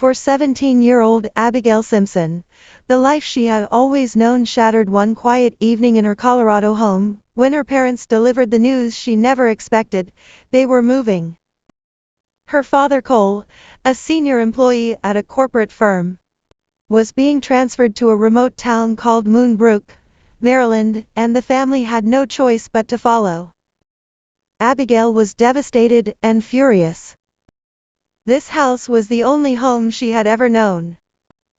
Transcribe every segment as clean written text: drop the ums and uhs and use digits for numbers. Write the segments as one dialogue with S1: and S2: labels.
S1: For 17-year-old Abigail Simpson, the life she had always known shattered one quiet evening in her Colorado home, when her parents delivered the news she never expected: they were moving. Her father, Cole, a senior employee at a corporate firm, was being transferred to a remote town called Moonbrooke, Maryland, and the family had no choice but to follow. Abigail was devastated and furious. This house was the only home she had ever known,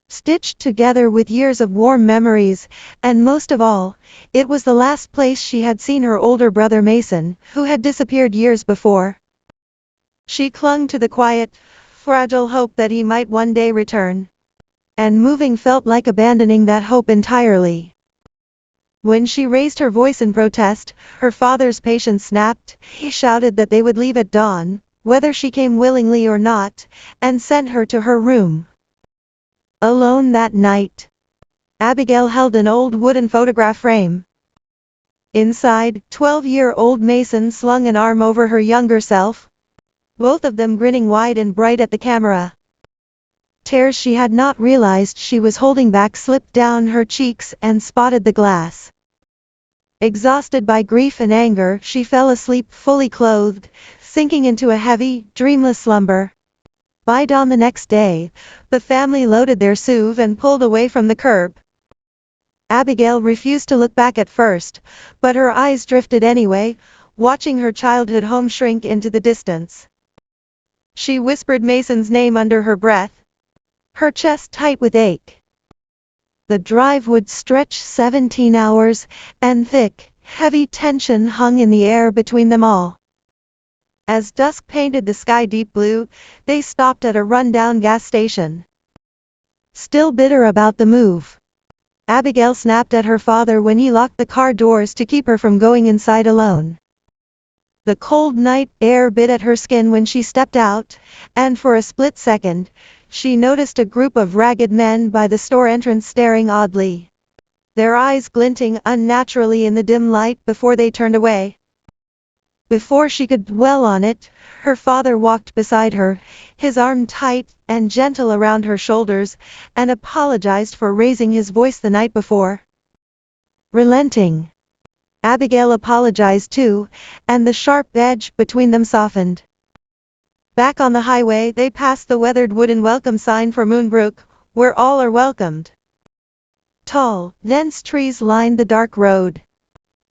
S1: stitched together with years of warm memories, and most of all, it was the last place she had seen her older brother Mason, who had disappeared years before. She clung to the quiet, fragile hope that he might one day return, and moving felt like abandoning that hope entirely. When she raised her voice in protest, her father's patience snapped. He shouted that they would leave at dawn, whether she came willingly or not, and sent her to her room. Alone that night, Abigail held an old wooden photograph frame. Inside, 12-year-old Mason slung an arm over her younger self, both of them grinning wide and bright at the camera. Tears she had not realized she was holding back slipped down her cheeks and spotted the glass. Exhausted by grief and anger, she fell asleep fully clothed, sinking into a heavy, dreamless slumber. By dawn the next day, the family loaded their SUV and pulled away from the curb. Abigail refused to look back at first, but her eyes drifted anyway, watching her childhood home shrink into the distance. She whispered Mason's name under her breath, her chest tight with ache. The drive would stretch 17 hours, and thick, heavy tension hung in the air between them all. As dusk painted the sky deep blue, they stopped at a run-down gas station. Still bitter about the move, Abigail snapped at her father when he locked the car doors to keep her from going inside alone. The cold night air bit at her skin when she stepped out, and for a split second, she noticed a group of ragged men by the store entrance staring oddly, their eyes glinting unnaturally in the dim light before they turned away. Before she could dwell on it, her father walked beside her, his arm tight and gentle around her shoulders, and apologized for raising his voice the night before. Relenting, Abigail apologized too, and the sharp edge between them softened. Back on the highway, they passed the weathered wooden welcome sign for Moonbrooke, where all are welcomed. Tall, dense trees lined the dark road,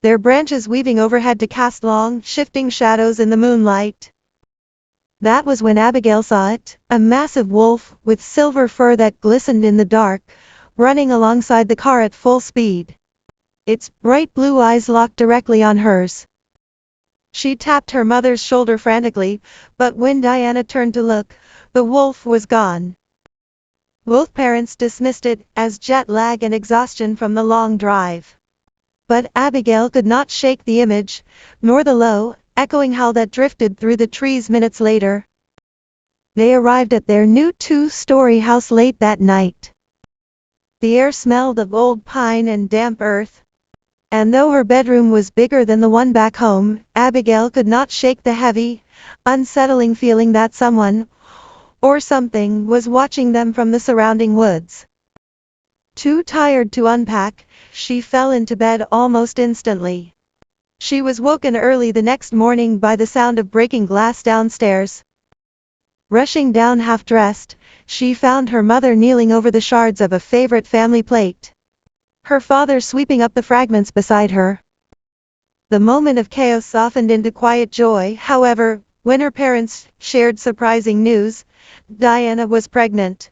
S1: their branches weaving overhead to cast long, shifting shadows in the moonlight. That was when Abigail saw it, a massive wolf, with silver fur that glistened in the dark, running alongside the car at full speed. Its bright blue eyes locked directly on hers. She tapped her mother's shoulder frantically, but when Diana turned to look, the wolf was gone. Both parents dismissed it as jet lag and exhaustion from the long drive. But Abigail could not shake the image, nor the low, echoing howl that drifted through the trees minutes later. They arrived at their new 2-story house late that night. The air smelled of old pine and damp earth. And though her bedroom was bigger than the one back home, Abigail could not shake the heavy, unsettling feeling that someone, or something, was watching them from the surrounding woods. Too tired to unpack, she fell into bed almost instantly. She was woken early the next morning by the sound of breaking glass downstairs. Rushing down half-dressed, she found her mother kneeling over the shards of a favorite family plate, her father sweeping up the fragments beside her. The moment of chaos softened into quiet joy, however, when her parents shared surprising news: Diana was pregnant.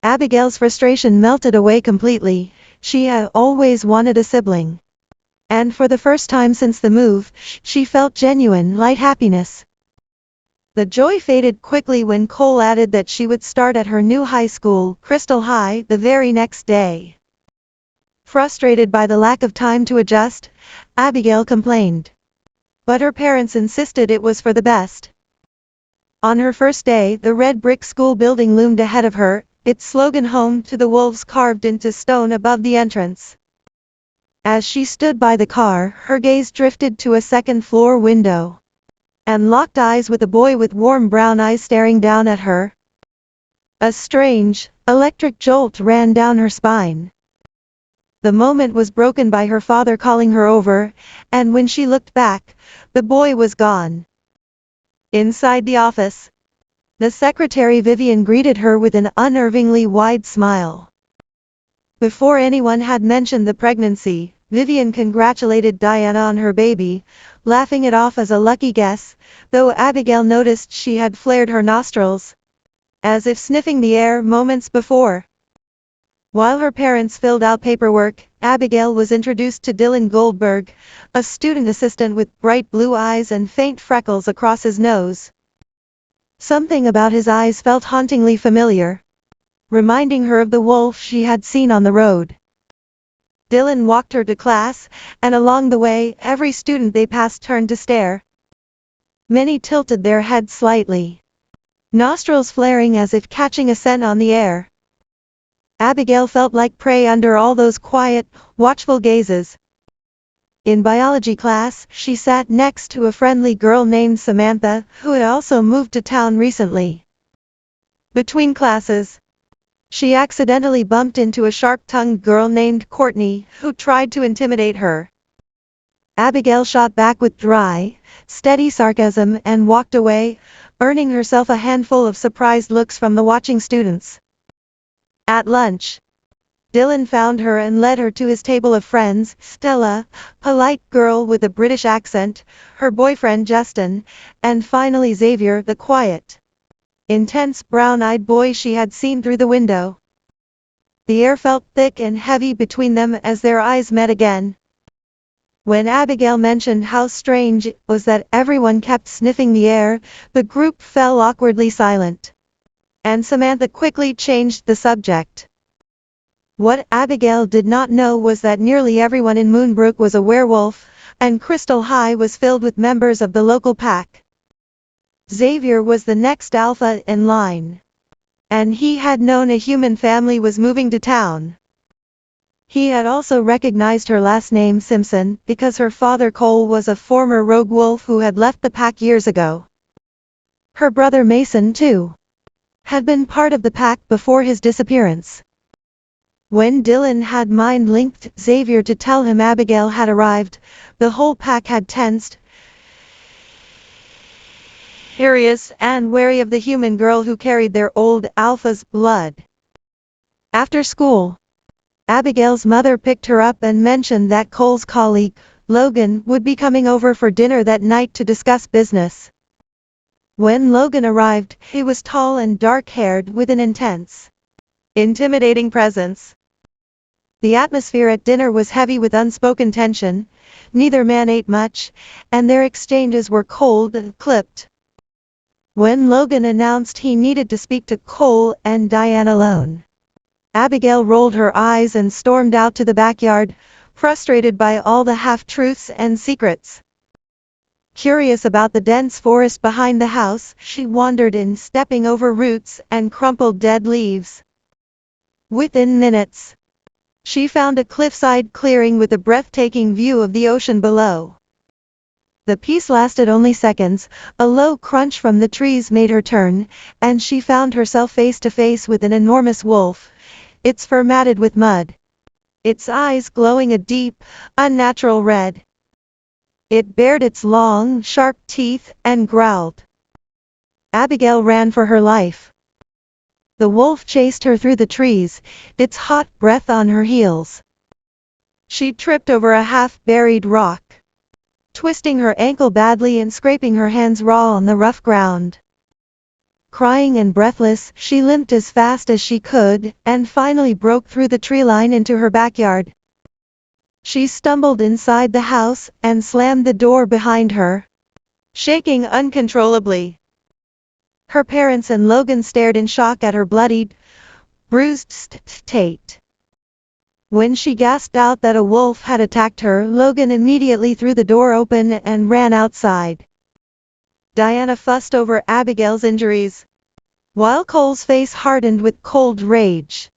S1: Abigail's frustration melted away completely. She had always wanted a sibling. And for the first time since the move, she felt genuine, light happiness. The joy faded quickly when Cole added that she would start at her new high school, Crystal High, the very next day. Frustrated by the lack of time to adjust, Abigail complained. But her parents insisted it was for the best. On her first day, the red brick school building loomed ahead of her, its slogan "Home to the Wolves" carved into stone above the entrance. As she stood by the car, her gaze drifted to a second-floor window, and locked eyes with a boy with warm brown eyes staring down at her. A strange, electric jolt ran down her spine. The moment was broken by her father calling her over, and when she looked back, the boy was gone. Inside the office, the secretary Vivian greeted her with an unnervingly wide smile. Before anyone had mentioned the pregnancy, Vivian congratulated Diana on her baby, laughing it off as a lucky guess, though Abigail noticed she had flared her nostrils, as if sniffing the air moments before. While her parents filled out paperwork, Abigail was introduced to Dylan Goldberg, a student assistant with bright blue eyes and faint freckles across his nose. Something about his eyes felt hauntingly familiar, reminding her of the wolf she had seen on the road. Dylan walked her to class, and along the way, every student they passed turned to stare. Many tilted their heads slightly, nostrils flaring as if catching a scent on the air. Abigail felt like prey under all those quiet, watchful gazes. In biology class, she sat next to a friendly girl named Samantha, who had also moved to town recently. Between classes, she accidentally bumped into a sharp-tongued girl named Courtney, who tried to intimidate her. Abigail shot back with dry, steady sarcasm and walked away, earning herself a handful of surprised looks from the watching students. At lunch, Dylan found her and led her to his table of friends: Stella, polite girl with a British accent, her boyfriend Justin, and finally Xavier, the quiet, intense brown-eyed boy she had seen through the window. The air felt thick and heavy between them as their eyes met again. When Abigail mentioned how strange it was that everyone kept sniffing the air, the group fell awkwardly silent, and Samantha quickly changed the subject. What Abigail did not know was that nearly everyone in Moonbrooke was a werewolf, and Crystal High was filled with members of the local pack. Xavier was the next alpha in line, and he had known a human family was moving to town. He had also recognized her last name Simpson, because her father Cole was a former rogue wolf who had left the pack years ago. Her brother Mason, too, had been part of the pack before his disappearance. When Dylan had mind-linked Xavier to tell him Abigail had arrived, the whole pack had tensed, curious and wary of the human girl who carried their old alpha's blood. After school, Abigail's mother picked her up and mentioned that Cole's colleague, Logan, would be coming over for dinner that night to discuss business. When Logan arrived, he was tall and dark-haired with an intense, intimidating presence. The atmosphere at dinner was heavy with unspoken tension. Neither man ate much, and their exchanges were cold and clipped. When Logan announced he needed to speak to Cole and Diane alone, Abigail rolled her eyes and stormed out to the backyard, frustrated by all the half-truths and secrets. Curious about the dense forest behind the house, she wandered in, stepping over roots and crumpled dead leaves. Within minutes, she found a cliffside clearing with a breathtaking view of the ocean below. The peace lasted only seconds. A low crunch from the trees made her turn, and she found herself face to face with an enormous wolf, its fur matted with mud, its eyes glowing a deep, unnatural red. It bared its long, sharp teeth and growled. Abigail ran for her life. The wolf chased her through the trees, its hot breath on her heels. She tripped over a half-buried rock, twisting her ankle badly and scraping her hands raw on the rough ground. Crying and breathless, she limped as fast as she could, and finally broke through the tree line into her backyard. She stumbled inside the house and slammed the door behind her, shaking uncontrollably. Her parents and Logan stared in shock at her bloodied, bruised state. When she gasped out that a wolf had attacked her, Logan immediately threw the door open and ran outside. Diana fussed over Abigail's injuries, while Cole's face hardened with cold rage.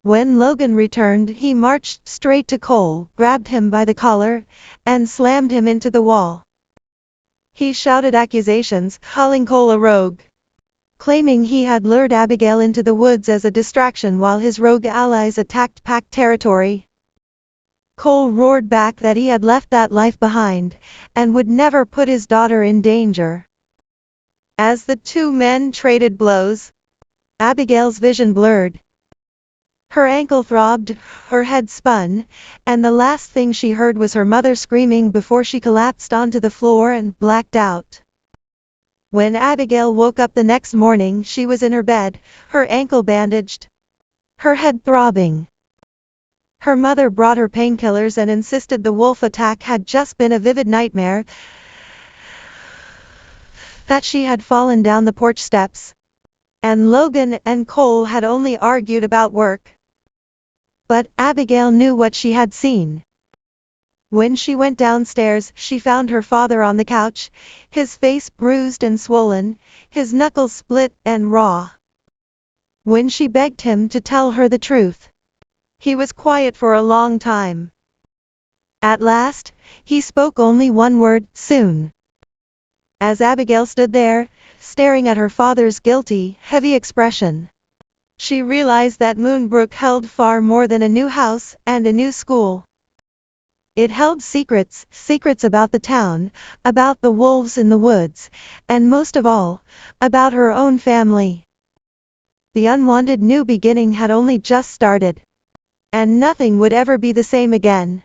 S1: When Logan returned, he marched straight to Cole, grabbed him by the collar, and slammed him into the wall. He shouted accusations, calling Cole a rogue, claiming he had lured Abigail into the woods as a distraction while his rogue allies attacked pack territory. Cole roared back that he had left that life behind, and would never put his daughter in danger. As the two men traded blows, Abigail's vision blurred. Her ankle throbbed, her head spun, and the last thing she heard was her mother screaming before she collapsed onto the floor and blacked out. When Abigail woke up the next morning, she was in her bed, her ankle bandaged, her head throbbing. Her mother brought her painkillers and insisted the wolf attack had just been a vivid nightmare, that she had fallen down the porch steps, and Logan and Cole had only argued about work. But Abigail knew what she had seen. When she went downstairs, she found her father on the couch, his face bruised and swollen, his knuckles split and raw. When she begged him to tell her the truth, he was quiet for a long time. At last, he spoke only one word, soon. As Abigail stood there, staring at her father's guilty, heavy expression, she realized that Moonbrooke held far more than a new house and a new school. It held secrets, secrets about the town, about the wolves in the woods, and most of all, about her own family. The unwanted new beginning had only just started, and nothing would ever be the same again.